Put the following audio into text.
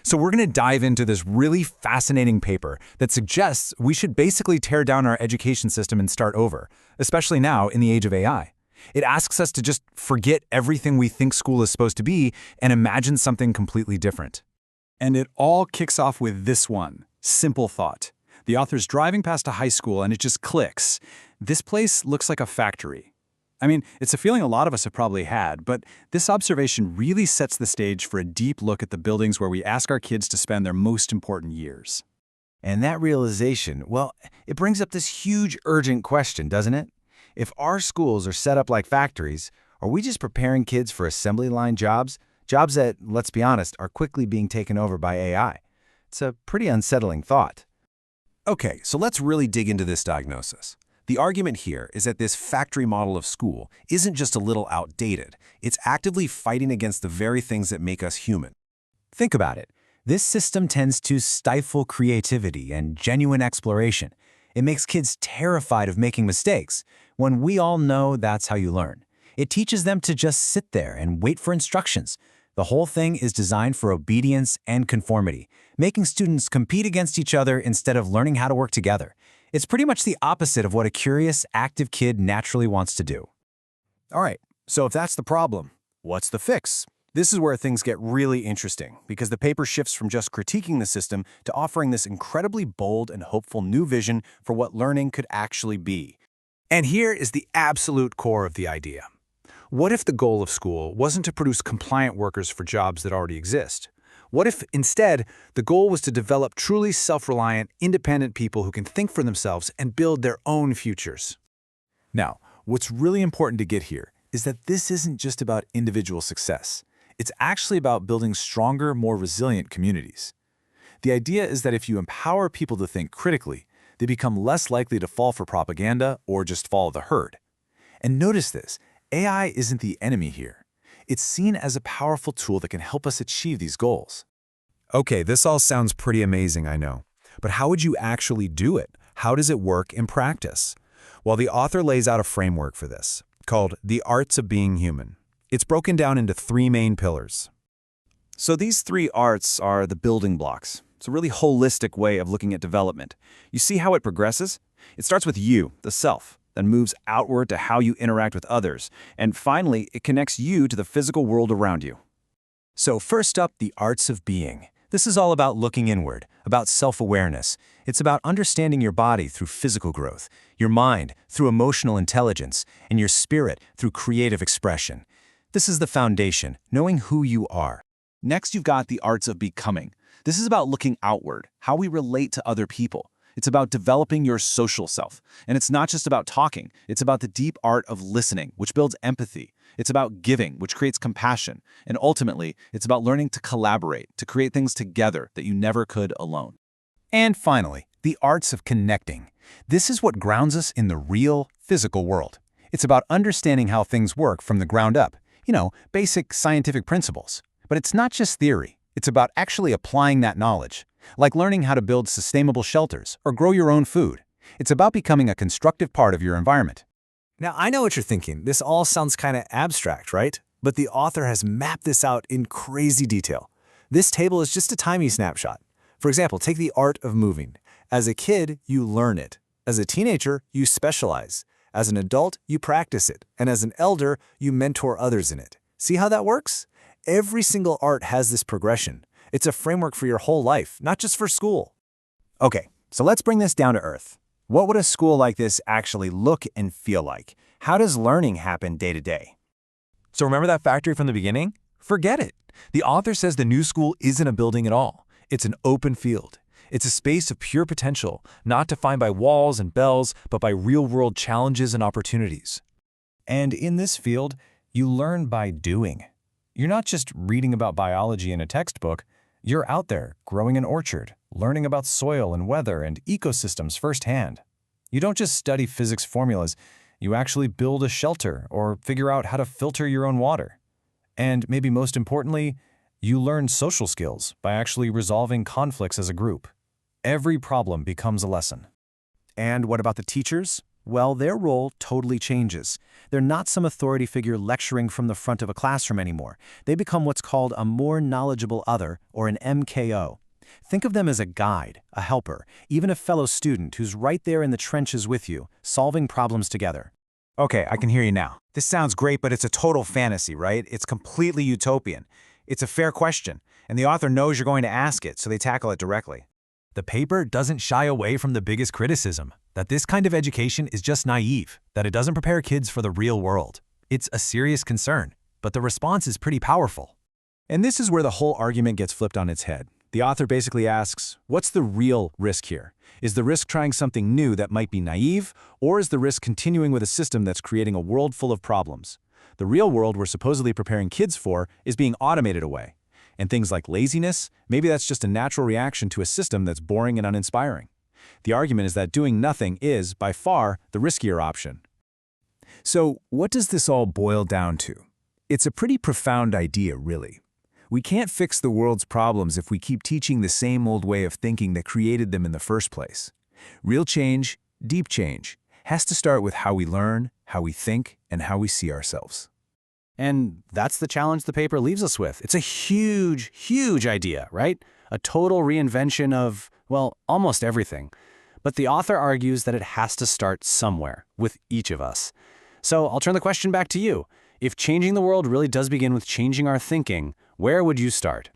So we're going to dive into this really fascinating paper that suggests we should basically tear down our education system and start over, especially now in the age of AI. It asks us to just forget everything we think school is supposed to be and imagine something completely different. And it all kicks off with this one simple thought. The author's driving past a high school and it just clicks. This place looks like a factory. I mean, it's a feeling a lot of us have probably had, but this observation really sets the stage for a deep look at the buildings where we ask our kids to spend their most important years. And that realization, well, it brings up this huge urgent question, doesn't it? If our schools are set up like factories, are we just preparing kids for assembly line jobs? Jobs that, let's be honest, are quickly being taken over by AI. It's a pretty unsettling thought. Okay, so let's really dig into this diagnosis. The argument here is that this factory model of school isn't just a little outdated. It's actively fighting against the very things that make us human. Think about it. This system tends to stifle creativity and genuine exploration. It makes kids terrified of making mistakes, when we all know that's how you learn. It teaches them to just sit there and wait for instructions. The whole thing is designed for obedience and conformity, making students compete against each other instead of learning how to work together. It's pretty much the opposite of what a curious, active kid naturally wants to do. All right, so if that's the problem, what's the fix? This is where things get really interesting, because the paper shifts from just critiquing the system to offering this incredibly bold and hopeful new vision for what learning could actually be. And here is the absolute core of the idea. What if the goal of school wasn't to produce compliant workers for jobs that already exist? What if, instead, the goal was to develop truly self-reliant, independent people who can think for themselves and build their own futures? Now, what's really important to get here is that this isn't just about individual success. It's actually about building stronger, more resilient communities. The idea is that if you empower people to think critically, they become less likely to fall for propaganda or just follow the herd. And notice this, AI isn't the enemy here. It's seen as a powerful tool that can help us achieve these goals. Okay, this all sounds pretty amazing, I know. But how would you actually do it? How does it work in practice? Well, the author lays out a framework for this, called The Arts of Being Human. It's broken down into 3 main pillars. So these 3 arts are the building blocks. It's a really holistic way of looking at development. You see how it progresses? It starts with you, the self, then moves outward to how you interact with others, and finally, it connects you to the physical world around you. So first up, the arts of being. This is all about looking inward, about self-awareness. It's about understanding your body through physical growth, your mind through emotional intelligence, and your spirit through creative expression. This is the foundation, knowing who you are. Next, you've got the arts of becoming. This is about looking outward, how we relate to other people. It's about developing your social self. And it's not just about talking. It's about the deep art of listening, which builds empathy. It's about giving, which creates compassion. And ultimately, it's about learning to collaborate, to create things together that you never could alone. And finally, the arts of connecting. This is what grounds us in the real, physical world. It's about understanding how things work from the ground up. Basic scientific principles. But it's not just theory. It's about actually applying that knowledge, like learning how to build sustainable shelters or grow your own food. It's about becoming a constructive part of your environment. Now, I know what you're thinking. This all sounds kind of abstract, right? But the author has mapped this out in crazy detail. This table is just a tiny snapshot. For example, take the art of moving. As a kid, you learn it. As a teenager, you specialize. As an adult, you practice it. And as an elder, you mentor others in it. See how that works? Every single art has this progression. It's a framework for your whole life, not just for school. Okay, so let's bring this down to earth. What would a school like this actually look and feel like? How does learning happen day to day? So remember that factory from the beginning? Forget it. The author says the new school isn't a building at all. It's an open field. It's a space of pure potential, not defined by walls and bells, but by real-world challenges and opportunities. And in this field, you learn by doing. You're not just reading about biology in a textbook. You're out there, growing an orchard, learning about soil and weather and ecosystems firsthand. You don't just study physics formulas. You actually build a shelter or figure out how to filter your own water. And maybe most importantly, you learn social skills by actually resolving conflicts as a group. Every problem becomes a lesson. And what about the teachers? Well, their role totally changes. They're not some authority figure lecturing from the front of a classroom anymore. They become what's called a more knowledgeable other, or an MKO. Think of them as a guide, a helper, even a fellow student who's right there in the trenches with you, solving problems together. Okay, I can hear you now. This sounds great, but it's a total fantasy, right? It's completely utopian. It's a fair question, and the author knows you're going to ask it, so they tackle it directly. The paper doesn't shy away from the biggest criticism, that this kind of education is just naive, that it doesn't prepare kids for the real world. It's a serious concern, but the response is pretty powerful. And this is where the whole argument gets flipped on its head. The author basically asks, what's the real risk here? Is the risk trying something new that might be naive, or is the risk continuing with a system that's creating a world full of problems? The real world we're supposedly preparing kids for is being automated away. And things like laziness, maybe that's just a natural reaction to a system that's boring and uninspiring. The argument is that doing nothing is, by far, the riskier option. So, what does this all boil down to? It's a pretty profound idea, really. We can't fix the world's problems if we keep teaching the same old way of thinking that created them in the first place. Real change, deep change, has to start with how we learn, how we think, and how we see ourselves. And that's the challenge the paper leaves us with. It's a huge, huge idea, right? A total reinvention of, well, almost everything. But the author argues that it has to start somewhere, with each of us. So I'll turn the question back to you. If changing the world really does begin with changing our thinking, where would you start?